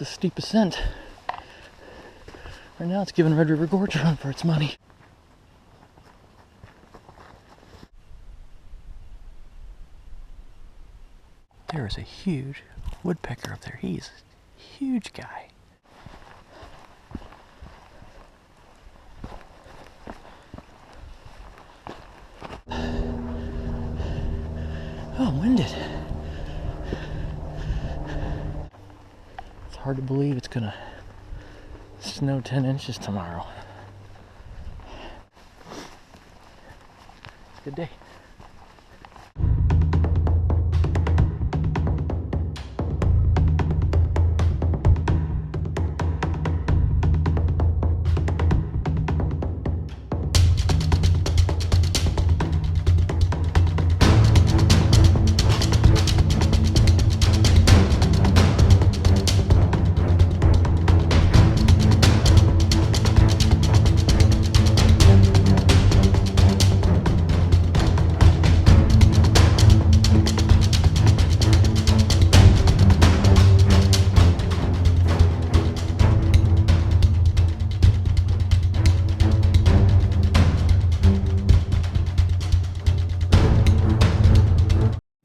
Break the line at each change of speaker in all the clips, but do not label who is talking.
a steep ascent. Right now it's giving Red River Gorge a run for its money. There is a huge woodpecker up there. He's a huge guy. Oh, I'm winded. It's hard to believe it's gonna snow 10 inches tomorrow. It's a good day.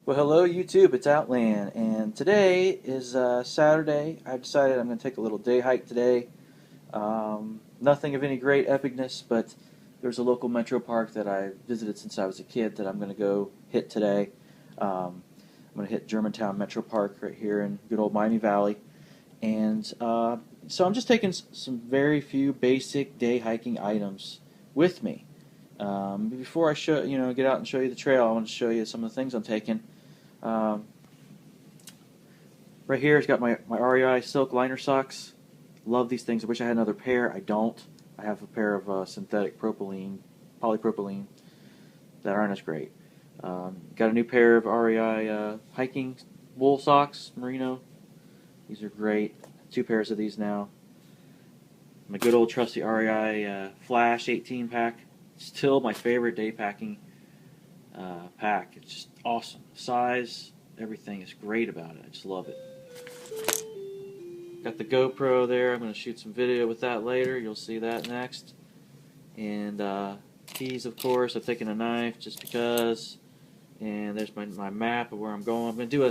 Well, hello YouTube, it's Outland, and today is Saturday. I've decided I'm going to take a little day hike today. Nothing of any great epicness, but there's a local metro park that I visited since I was a kid that I'm going to go hit today. I'm going to hit Germantown Metropark right here in good old Miami Valley. And so I'm just taking some very few basic day hiking items with me. Before I get out and show you the trail, I want to show you some of the things I'm taking. Right here, it's got my REI silk liner socks. Love these things. I wish I had another pair. I don't. I have a pair of synthetic polypropylene that aren't as great. Got a new pair of REI hiking wool socks, merino. These are great. 2 pairs of these now. My good old trusty REI Flash 18 pack. Still my favorite day packing pack. It's just awesome. The size, everything is great about it. I just love it. Got the GoPro there. I'm going to shoot some video with that later. You'll see that next. And keys, of course. I've taken a knife just because. And there's my map of where I'm going. I'm going to do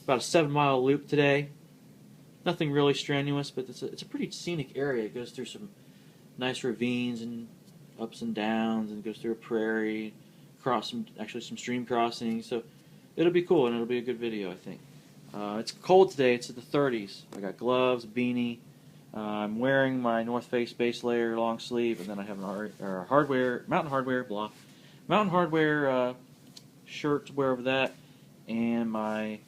about a 7-mile loop today. Nothing really strenuous, but it's a pretty scenic area. It goes through some nice ravines and ups and downs, and goes through a prairie, some stream crossings. So it'll be cool, and it'll be a good video, I think. It's cold today. It's at the 30s. I got gloves, beanie. I'm wearing my North Face base layer long sleeve, and then I have an Mountain Hardwear shirt to wear over that, and my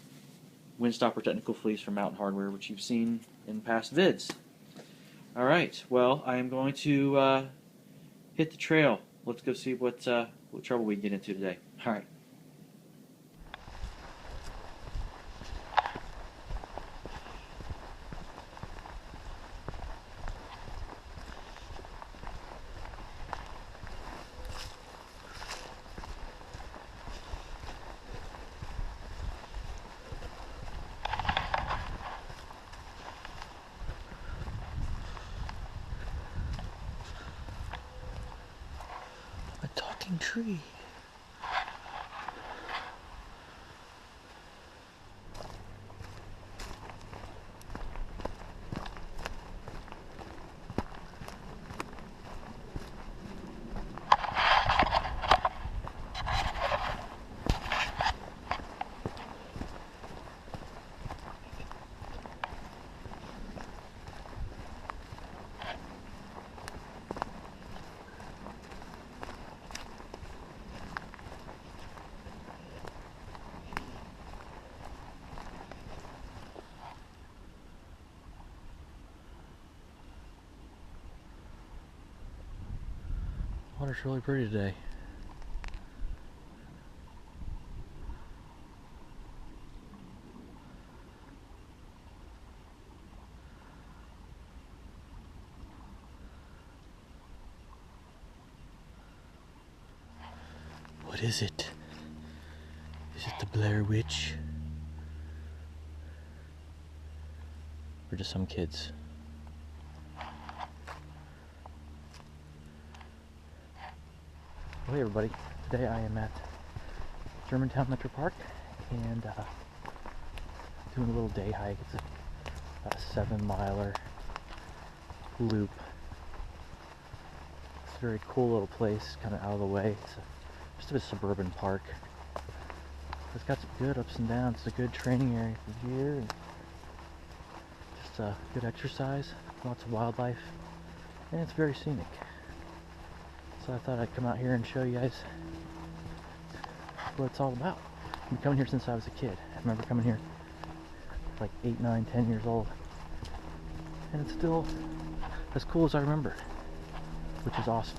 Windstopper technical fleece from Mountain Hardwear, which you've seen in past vids. All right. Well, I am going to hit the trail. Let's go see what trouble we can get into today. All right. Tree. Water's really pretty today. What is it? Is it the Blair Witch? or just some kids. Well, hey everybody, today I am at Germantown Metropark and doing a little day hike. It's about a 7-miler loop. It's a very cool little place, kind of out of the way. It's just a suburban park. It's got some good ups and downs. It's a good training area for deer, and just good exercise, lots of wildlife, and it's very scenic. So I thought I'd come out here and show you guys what it's all about. I've been coming here since I was a kid. I remember coming here like 8, 9, 10 years old, and it's still as cool as I remember, which is awesome.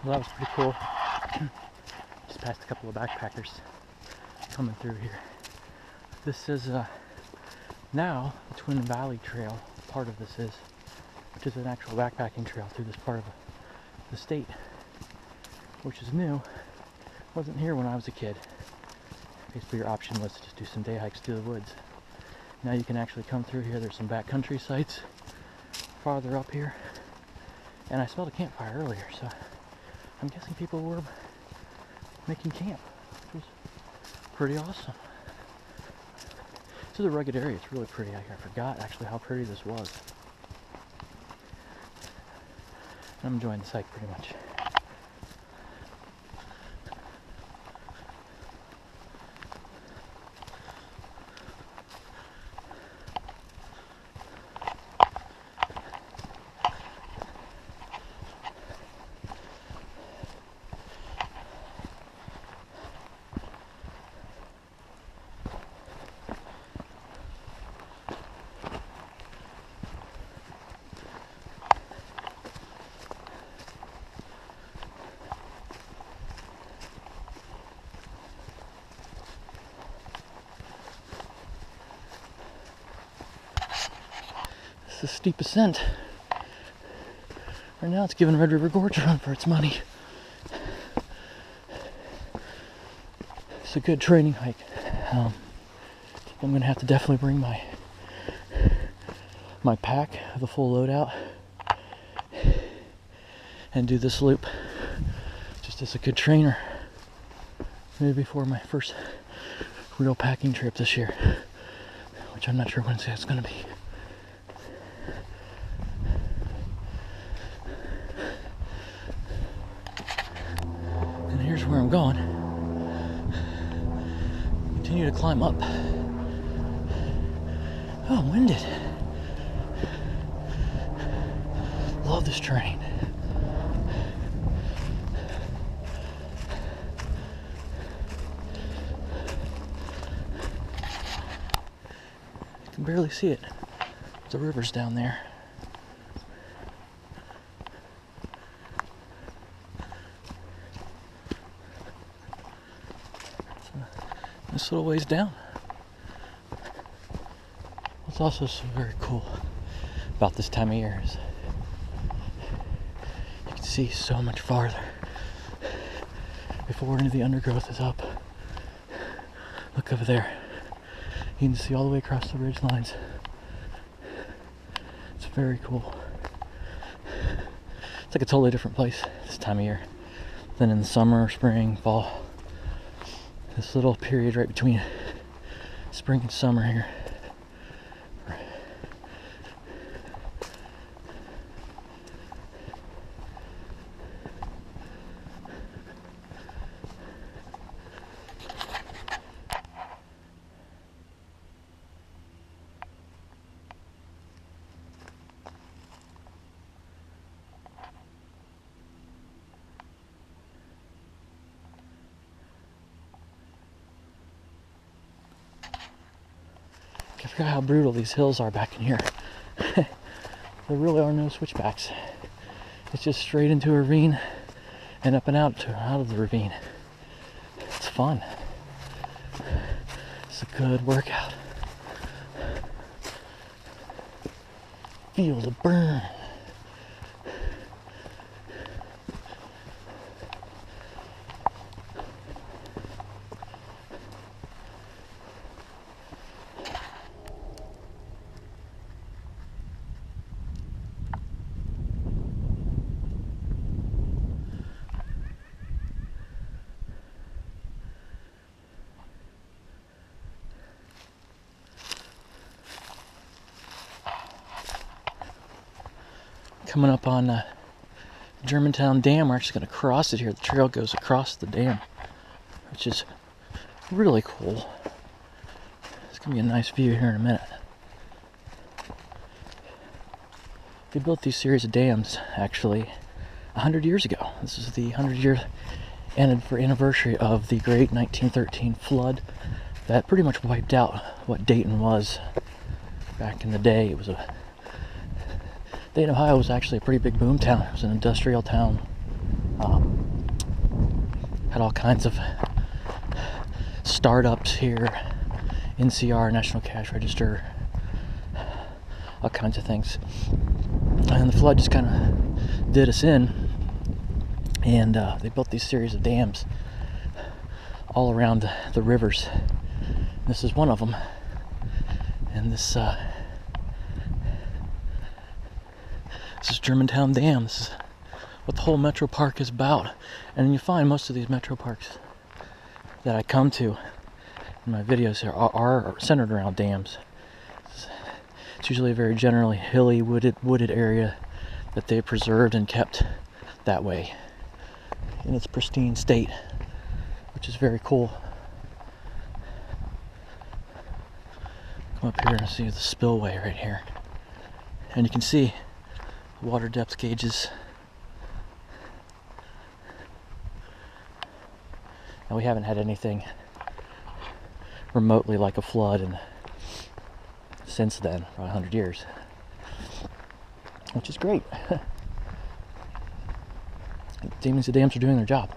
Well, that was pretty cool. Just passed a couple of backpackers coming through here. This is now the Twin Valley Trail. Part of this is, which is an actual backpacking trail through this part of the state, which is new. Wasn't here when I was a kid. Basically, your option was to just do some day hikes through the woods. Now you can actually come through here. There's some backcountry sites farther up here, and I smelled a campfire earlier, so I'm guessing people were making camp, which was pretty awesome. This is a rugged area. It's really pretty out here. I forgot actually how pretty this was. I'm enjoying this hike pretty much. It's a steep ascent. Right now it's giving Red River Gorge a run for its money. It's a good training hike. I'm going to have to definitely bring my pack, the full loadout, and do this loop just as a good trainer. Maybe before my first real packing trip this year, which I'm not sure when it's going to be. Here's where I'm going. Continue to climb up. Oh, I'm winded. Love this terrain. You can barely see it. The river's down there. This little ways down. What's also so very cool about this time of year is you can see so much farther before any of the undergrowth is up. Look over there. You can see all the way across the ridge lines. It's very cool. It's like a totally different place this time of year than in the summer, spring, fall. This little period right between spring and summer here.
forgot how brutal these hills are back in here. There really are no switchbacks. It's just straight into a ravine and up and out of the ravine. It's fun. It's a good workout. Feel the burn. Coming up on Germantown Dam. We're actually going to cross it here. The trail goes across the dam, which is really cool. It's going to be a nice view here in a minute. They built these series of dams actually 100 years ago. This is the 100-year anniversary of the great 1913 flood that pretty much wiped out what Dayton was back in the day. It was Dayton, Ohio was actually a pretty big boom town. It was an industrial town. Had all kinds of startups here, NCR, National Cash Register, all kinds of things. And the flood just kind of did us in, and they built these series of dams all around the rivers. This is one of them, and this is Germantown Dam. This is what the whole Metro Park is about. And you find most of these Metro Parks that I come to in my videos here are centered around dams. It's usually a very generally hilly, wooded area that they preserved and kept that way in its pristine state, which is very cool. Come up here and see the spillway right here, and you can see water depth gauges. And we haven't had anything remotely like a flood since then, for 100 years, which is great. It means the dams are doing their job.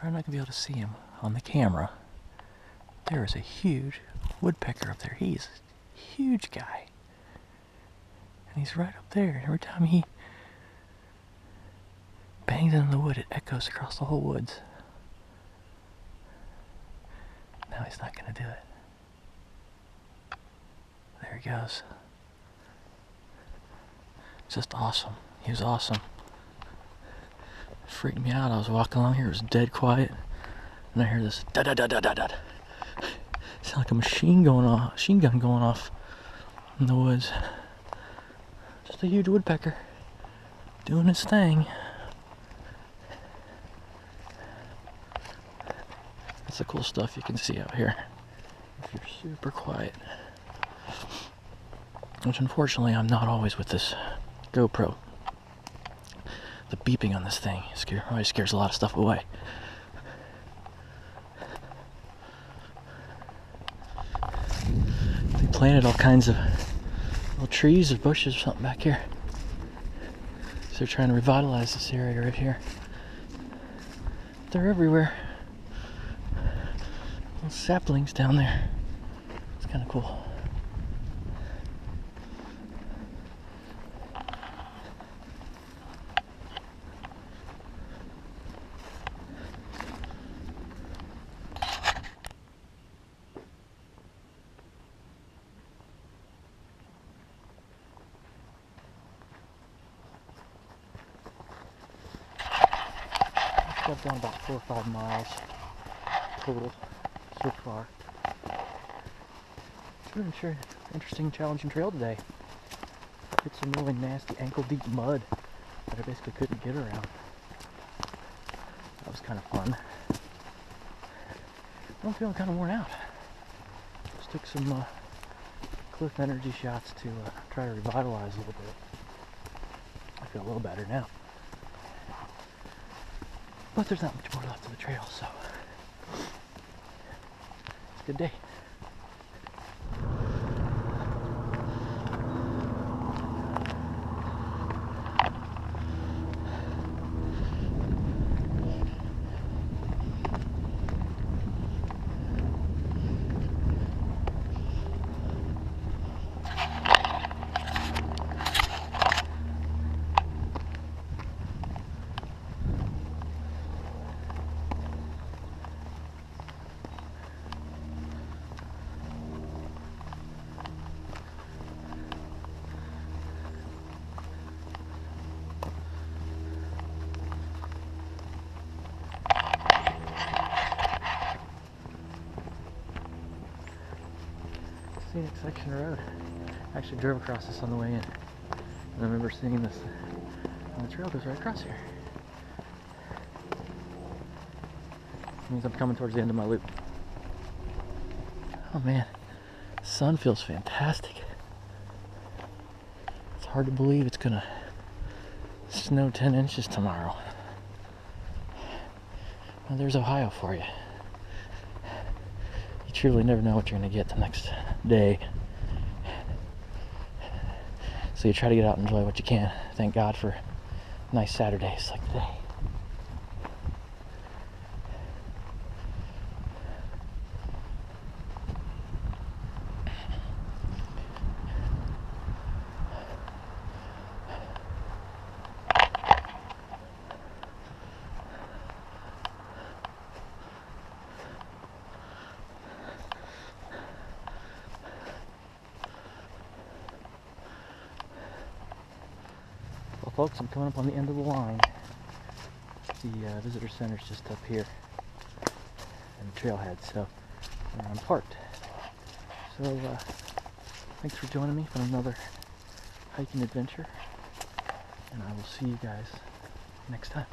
You're not going to be able to see him on the camera. There is a huge woodpecker up there. He's a huge guy. And he's right up there. Every time he bangs into the wood, it echoes across the whole woods. Now he's not going to do it. There he goes. Just awesome. He was awesome. Freaked me out. I was walking along here, it was dead quiet, and I hear this da da da da da da. Sound like a machine gun going off in the woods. Just a huge woodpecker doing his thing. That's the cool stuff you can see out here if you're super quiet. Which unfortunately I'm not always with this GoPro The beeping on this thing always scares a lot of stuff away. They planted all kinds of little trees or bushes or something back here. So they're trying to revitalize this area right here. They're everywhere. Little saplings down there. It's kind of cool. I've done about 4 or 5 miles total so far. It's been an interesting, challenging trail today. Hit some really nasty ankle-deep mud that I basically couldn't get around. That was kind of fun. I'm feeling kind of worn out. Just took some cliff energy shots to try to revitalize a little bit. I feel a little better now. But there's not much more left of the trail, so it's a good day. Scenic section of road. I actually drove across this on the way in. And I remember seeing this, and the trail goes right across here. It means I'm coming towards the end of my loop. Oh man, the sun feels fantastic. It's hard to believe it's gonna snow 10 inches tomorrow. Well, there's Ohio for you. You truly never know what you're going to get the next day. So you try to get out and enjoy what you can. Thank God for nice Saturdays like today. Well, folks, I'm coming up on the end of the line. The visitor center's just up here and the trailhead, so I'm parked. So thanks for joining me for another hiking adventure, and I will see you guys next time.